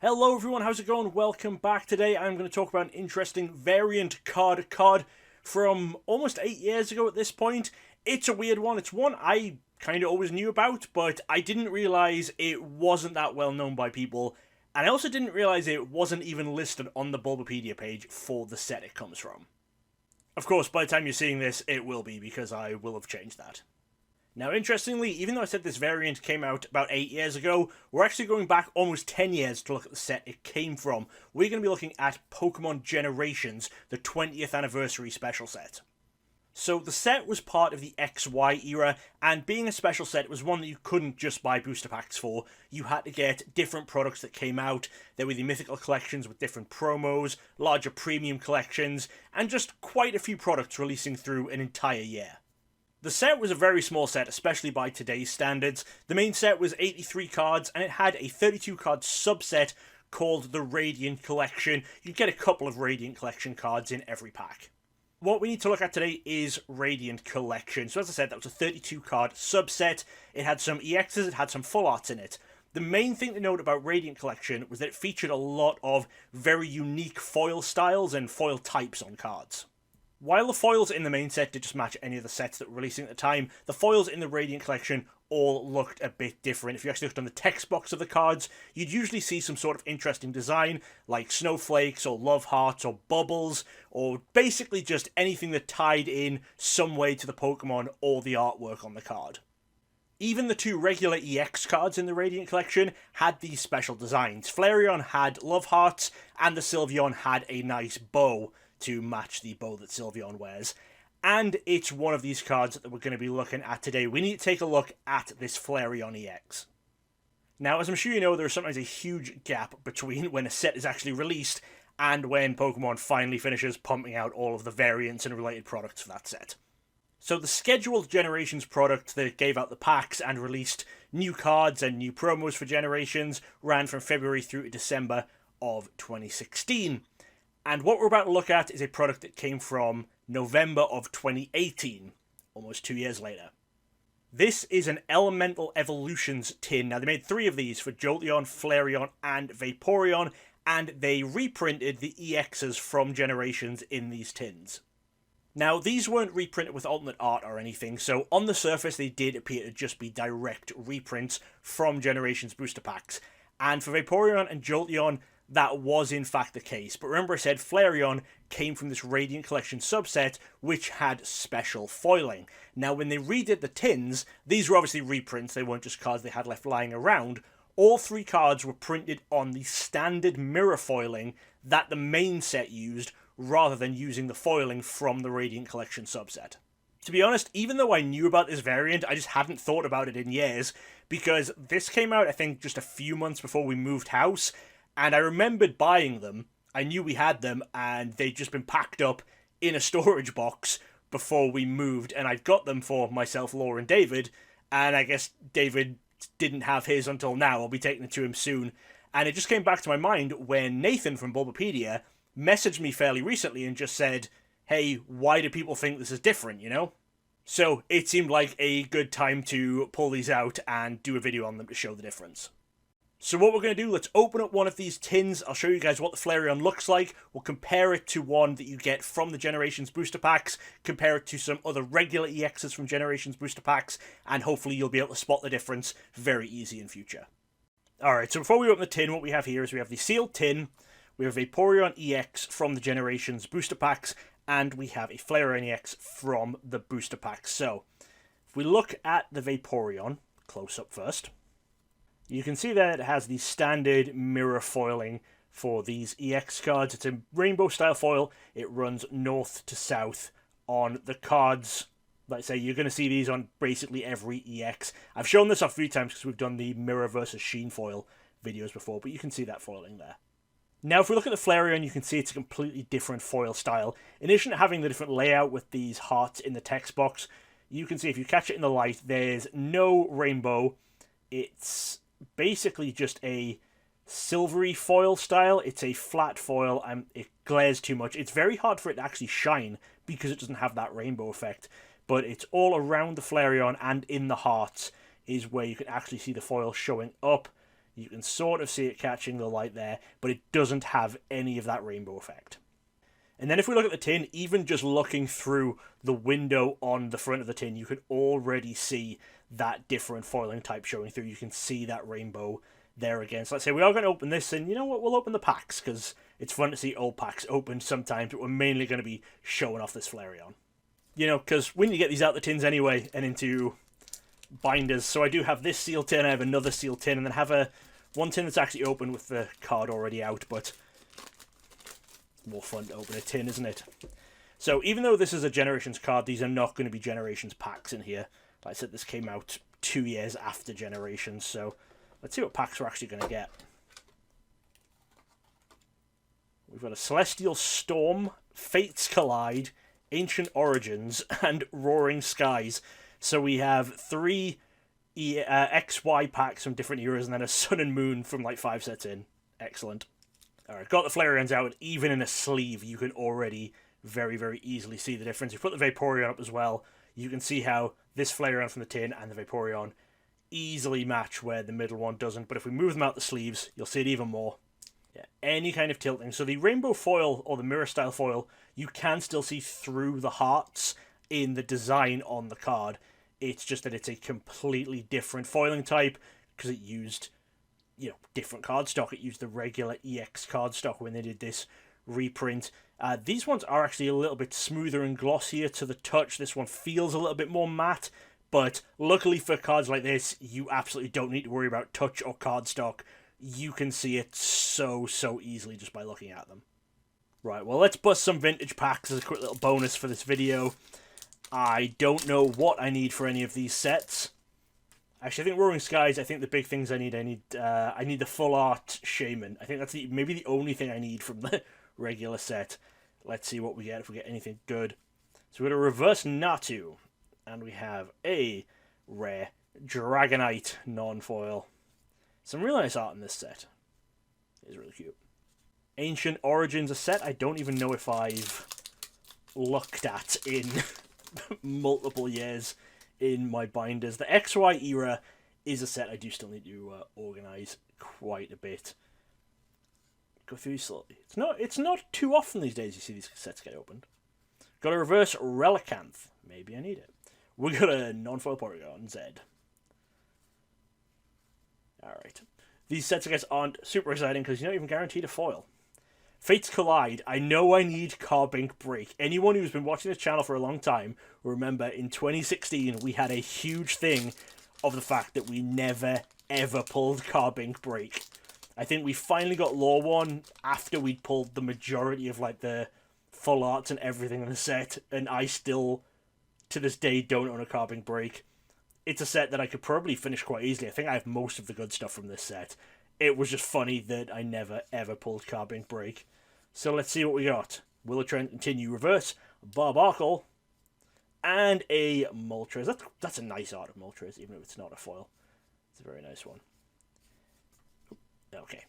Hello everyone, how's it going? Welcome back. Today I'm going to talk about an interesting variant card from almost 8 years ago at this point. It's a weird one. It's one I kind of always knew about, but I didn't realise it wasn't that well known by people. And I also didn't realise it wasn't even listed on the Bulbapedia page for the set it comes from. Of course, by the time you're seeing this, it will be, because I will have changed that. Now, interestingly, even though I said this variant came out about 8 years ago, we're actually going back almost 10 years to look at the set it came from. We're going to be looking at Pokémon Generations, the 20th anniversary special set. So the set was part of the XY era, and being a special set, it was one that you couldn't just buy booster packs for. You had to get different products that came out. There were the mythical collections with different promos, larger premium collections, and just quite a few products releasing through an entire year. The set was a very small set, especially by today's standards. The main set was 83 cards, and it had a 32 card subset called the Radiant Collection. You get a couple of Radiant Collection cards in every pack. What we need to look at today is Radiant Collection. So as I said, that was a 32 card subset. It had some EXs, it had some full arts in it. The main thing to note about Radiant Collection was that it featured a lot of very unique foil styles and foil types on cards. While the foils in the main set did just match any of the sets that were releasing at the time, the foils in the Radiant Collection all looked a bit different. If you actually looked on the text box of the cards, you'd usually see some sort of interesting design, like snowflakes, or love hearts, or bubbles, or basically just anything that tied in some way to the Pokemon or the artwork on the card. Even the two regular EX cards in the Radiant Collection had these special designs. Flareon had love hearts, and the Sylveon had a nice bow to match the bow that Sylveon wears. And it's one of these cards that we're going to be looking at today. We need to take a look at this Flareon-EX. Now, as I'm sure you know, there's sometimes a huge gap between when a set is actually released and when Pokemon finally finishes pumping out all of the variants and related products for that set. So the scheduled Generations product that gave out the packs and released new cards and new promos for Generations ran from February through to December of 2016. And what we're about to look at is a product that came from November of 2018, almost 2 years later. This is an Elemental Evolutions tin. Now, they made 3 of these for Jolteon, Flareon, and Vaporeon, and they reprinted the EXs from Generations in these tins. Now, these weren't reprinted with alternate art or anything, so on the surface they did appear to just be direct reprints from Generations booster packs. And for Vaporeon and Jolteon, that was in fact the case. But remember I said Flareon came from this Radiant Collection subset, which had special foiling. Now, when they redid the tins, these were obviously reprints, they weren't just cards they had left lying around. All 3 cards were printed on the standard mirror foiling that the main set used, rather than using the foiling from the Radiant Collection subset. To be honest, even though I knew about this variant, I just hadn't thought about it in years, because this came out, I think, just a few months before we moved house, and I remembered buying them. I knew we had them, and they'd just been packed up in a storage box before we moved, and I'd got them for myself, Laura, and David, and I guess David didn't have his until now. I'll be taking it to him soon. And it just came back to my mind when Nathan from Bulbapedia messaged me fairly recently and just said, hey, why do people think this is different, you know? So it seemed like a good time to pull these out and do a video on them to show the difference. So what we're going to do, let's open up one of these tins. I'll show you guys what the Flareon looks like. We'll compare it to one that you get from the Generations booster packs, compare it to some other regular EXs from Generations booster packs, and hopefully you'll be able to spot the difference very easy in future. Alright, so before we open the tin, what we have here is we have the sealed tin, we have a Vaporeon-EX from the Generations booster packs, and we have a Flareon-EX from the booster packs. So, if we look at the Vaporeon, close up first, you can see that it has the standard mirror foiling for these EX cards. It's a rainbow style foil. It runs north to south on the cards. Like I say, you're going to see these on basically every EX. I've shown this off a few times because we've done the mirror versus sheen foil videos before, but you can see that foiling there. Now, if we look at the Flareon, you can see it's a completely different foil style. In addition to having the different layout with these hearts in the text box, you can see if you catch it in the light, there's no rainbow. It's basically just a silvery foil style. It's a flat foil and it glares too much. It's very hard for it to actually shine because it doesn't have that rainbow effect, but it's all around the Flareon and in the hearts is where you can actually see the foil showing up. You can sort of see it catching the light there, but it doesn't have any of that rainbow effect. And then if we look at the tin, even just looking through the window on the front of the tin, you can already see that different foiling type showing through. You can see that rainbow there again. So let's say we are going to open this, and you know what, we'll open the packs, because it's fun to see old packs opened sometimes, but we're mainly going to be showing off this Flareon. You know, because we need to get these out the tins anyway, and into binders. So I do have this sealed tin, I have another sealed tin, and then have one tin that's actually open with the card already out, but more fun to open a tin, isn't it? So even though this is a Generations card, these are not going to be Generations packs in here. Like I said, this came out 2 years after Generations, so let's see what packs we're actually going to get. We've got a Celestial Storm, Fates Collide, Ancient Origins, and Roaring Skies. So we have 3 XY packs from different eras, and then a Sun and Moon from like 5 sets in. Excellent. Alright, got the Flareons out. Even in a sleeve, you can already very, very easily see the difference. You put the Vaporeon up as well. You can see how this Flareon from the tin and the Vaporeon easily match where the middle one doesn't. But if we move them out the sleeves, you'll see it even more. Yeah, any kind of tilting. So the rainbow foil, or the mirror style foil, you can still see through the hearts in the design on the card. It's just that it's a completely different foiling type, because it used, you know, different cardstock. It used the regular EX cardstock when they did this reprint. These ones are actually a little bit smoother and glossier to the touch. This one feels a little bit more matte, but luckily for cards like this, you absolutely don't need to worry about touch or cardstock. You can see it so easily just by looking at them. Right, well, let's bust some vintage packs as a quick little bonus for this video. I don't know what I need for any of these sets. Actually, I think Roaring Skies, I think the big things I need the full art Shaman. I think that's maybe the only thing I need from the regular set. Let's see what we get, if we get anything good. So we've got a Reverse Natu, and we have a rare Dragonite non-foil. Some really nice art in this set. It's really cute. Ancient Origins, a set I don't even know if I've looked at in multiple years in my binders. The XY era is a set I do still need to organise quite a bit. Go through these slowly. It's not too often these days you see these sets get opened. Got a Reverse Relicanth. Maybe I need it. We got a non-foil Porygon Z. Alright. These sets, I guess, aren't super exciting because you're not even guaranteed a foil. Fates Collide. I know I need Carbink Break. Anyone who's been watching this channel for a long time will remember in 2016 we had a huge thing of the fact that we never ever pulled Carbink Break. I think we finally got Law 1 after we'd pulled the majority of like the full arts and everything in the set, and I still, to this day, don't own a Carbink Break. It's a set that I could probably finish quite easily. I think I have most of the good stuff from this set. It was just funny that I never ever pulled Carbink Break. So let's see what we got. Will it continue? Reverse Barbarcle, and a Moltres. That's a nice art of Moltres, even if it's not a foil. It's a very nice one. Okay.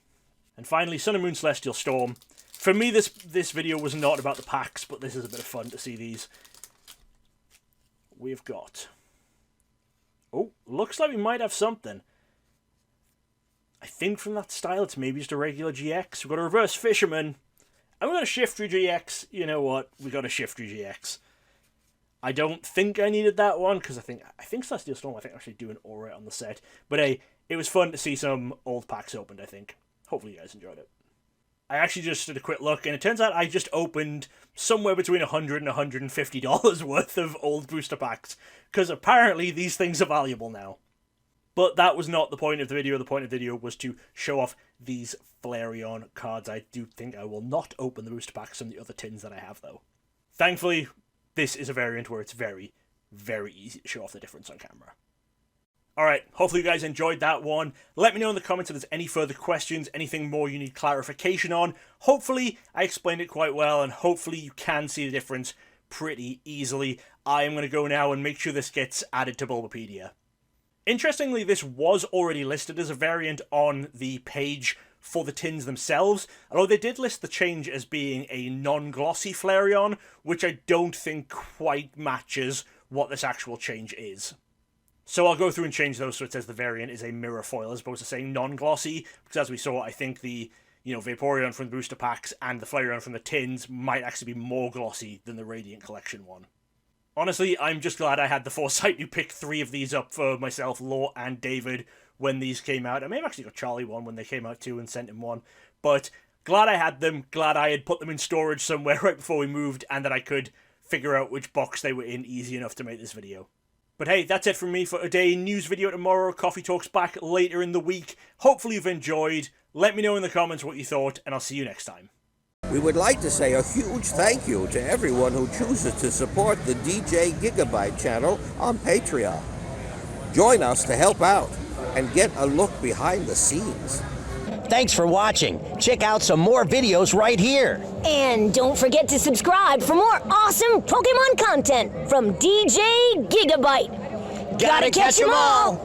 And finally, Sun and Moon Celestial Storm. For me, this video was not about the packs, but this is a bit of fun to see these. We've got... Oh, looks like we might have something. I think from that style, it's maybe just a regular GX. We've got a Reverse Fisherman. And we've got a Shiftry GX. You know what? We got a Shiftry GX. I don't think I needed that one, because I think Celestial Storm, I think, actually doing alright on the set. But hey, it was fun to see some old packs opened, I think. Hopefully you guys enjoyed it. I actually just did a quick look, and it turns out I just opened somewhere between $100 and $150 worth of old booster packs, because apparently these things are valuable now. But that was not the point of the video. The point of the video was to show off these Flareon cards. I do think I will not open the booster packs from the other tins that I have, though. Thankfully, this is a variant where it's very, very easy to show off the difference on camera. Alright, hopefully you guys enjoyed that one. Let me know in the comments if there's any further questions, anything more you need clarification on. Hopefully I explained it quite well, and hopefully you can see the difference pretty easily. I am going to go now and make sure this gets added to Bulbapedia. Interestingly, this was already listed as a variant on the page for the tins themselves, although they did list the change as being a non-glossy Flareon, which I don't think quite matches what this actual change is. So I'll go through and change those so it says the variant is a mirror foil as opposed to saying non-glossy, because as we saw, I think the Vaporeon from the booster packs and the Flareon from the tins might actually be more glossy than the Radiant Collection one. Honestly, I'm just glad I had the foresight to pick 3 of these up for myself, Law, and David when these came out. I may have actually got Charlie one when they came out too and sent him one, but glad I had them, glad I had put them in storage somewhere right before we moved, and that I could figure out which box they were in easy enough to make this video. But hey, that's it from me for today. News video tomorrow, Coffee Talks back later in the week. Hopefully you've enjoyed. Let me know in the comments what you thought, and I'll see you next time. We would like to say a huge thank you to everyone who chooses to support the DJ Gigabyte channel on Patreon. Join us to help out and get a look behind the scenes. Thanks for watching. Check out some more videos right here. And don't forget to subscribe for more awesome Pokemon content from DJ Gigabyte. Gotta catch 'em all!